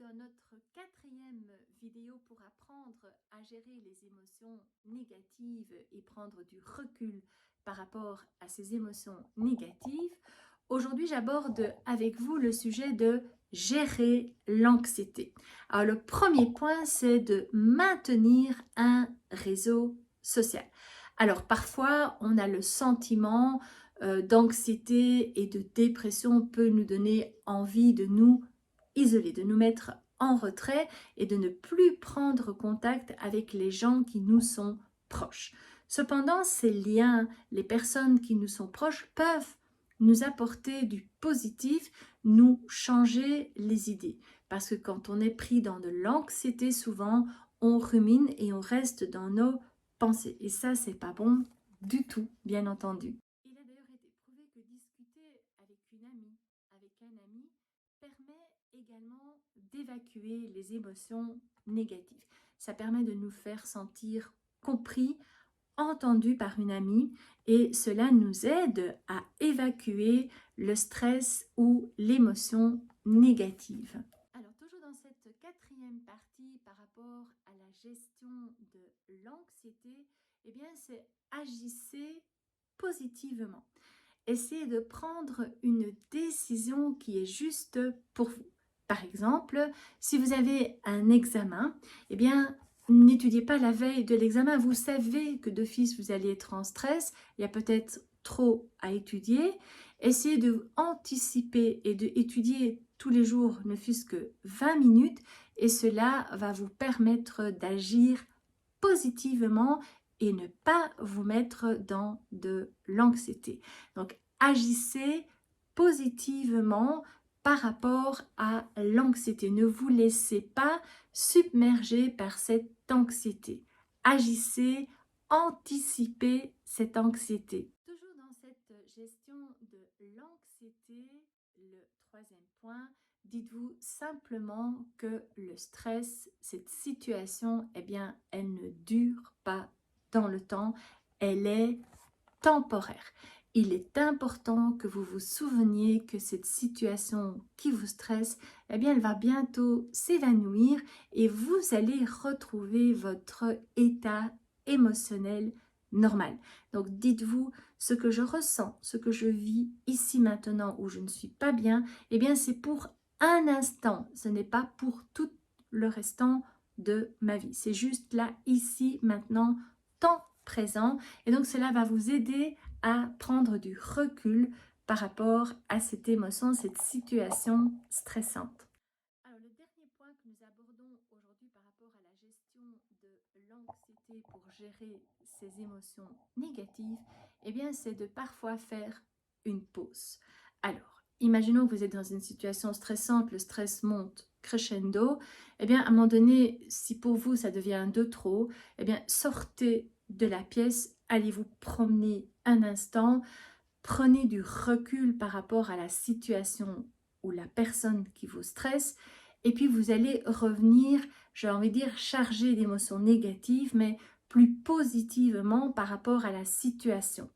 dans notre quatrième vidéo pour apprendre à gérer les émotions négatives et prendre du recul par rapport à ces émotions négatives. Aujourd'hui, j'aborde avec vous le sujet de gérer l'anxiété. Alors, le premier point, c'est de maintenir un réseau social. Alors, parfois, on a le sentiment d'anxiété et de dépression peut nous donner envie de nous isoler, de nous mettre en retrait et de ne plus prendre contact avec les gens qui nous sont proches. Cependant, ces liens, les personnes qui nous sont proches peuvent nous apporter du positif, nous changer les idées. Parce que quand on est pris dans de l'anxiété, souvent, on rumine et on reste dans nos pensées. Et ça, c'est pas bon du tout, bien entendu. Il a d'ailleurs été prouvé que discuter avec une amie, avec un ami, permet également d'évacuer les émotions négatives. Ça permet de nous faire sentir compris, entendus par une amie et cela nous aide à évacuer le stress ou l'émotion négative. Alors toujours dans cette quatrième partie par rapport à la gestion de l'anxiété, eh bien c'est agissez positivement. Essayez de prendre une décision qui est juste pour vous. Par exemple, si vous avez un examen, eh bien, n'étudiez pas la veille de l'examen. Vous savez que d'office, vous allez être en stress. Il y a peut-être trop à étudier. Essayez de anticiper et d'étudier tous les jours, ne fût-ce que 20 minutes. Et cela va vous permettre d'agir positivement et ne pas vous mettre dans de l'anxiété. Donc, agissez positivement par rapport à l'anxiété. Ne vous laissez pas submerger par cette anxiété. Agissez, anticipez cette anxiété. Toujours dans cette gestion de l'anxiété, le troisième point, dites-vous simplement que le stress, cette situation, eh bien, elle ne dure pas dans le temps, elle est temporaire. Il est important que vous vous souveniez que cette situation qui vous stresse, eh bien, elle va bientôt s'évanouir et vous allez retrouver votre état émotionnel normal. Donc, dites-vous, ce que je ressens, ce que je vis ici maintenant où je ne suis pas bien, eh bien, c'est pour un instant. Ce n'est pas pour tout le restant de ma vie. C'est juste là, ici, maintenant, temps présent. Et donc, cela va vous aider à prendre du recul par rapport à cette émotion, cette situation stressante. Alors, le dernier point que nous abordons aujourd'hui par rapport à la gestion de l'anxiété pour gérer ces émotions négatives, eh bien, c'est de parfois faire une pause. Alors, imaginons que vous êtes dans une situation stressante, le stress monte crescendo, eh bien, à un moment donné, si pour vous ça devient de trop, eh bien, sortez de la pièce, allez vous promener un instant, prenez du recul par rapport à la situation ou la personne qui vous stresse et puis vous allez revenir, j'ai envie de dire, chargé d'émotions négatives, mais plus positivement par rapport à la situation.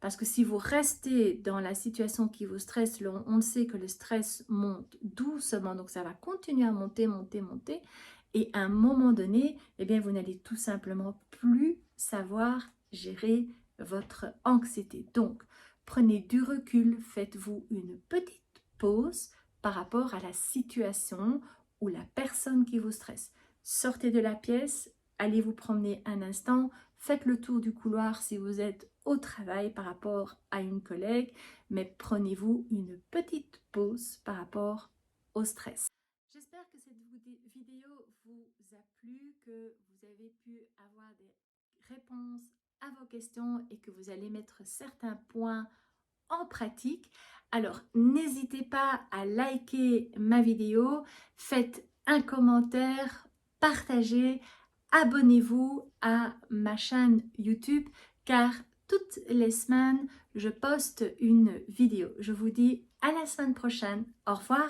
Parce que si vous restez dans la situation qui vous stresse, on sait que le stress monte doucement, donc ça va continuer à monter, monter, monter. Et à un moment donné, eh bien, vous n'allez tout simplement plus savoir gérer votre anxiété. Donc, prenez du recul, faites-vous une petite pause par rapport à la situation ou la personne qui vous stresse. Sortez de la pièce, allez vous promener un instant, faites le tour du couloir si vous êtes au travail par rapport à une collègue, mais prenez-vous une petite pause par rapport au stress. J'espère que cette vidéo vous a plu, que vous avez pu avoir des réponses à vos questions et que vous allez mettre certains points en pratique. Alors, n'hésitez pas à liker ma vidéo, faites un commentaire, partagez, abonnez-vous à ma chaîne YouTube car toutes les semaines, je poste une vidéo. Je vous dis à la semaine prochaine. Au revoir.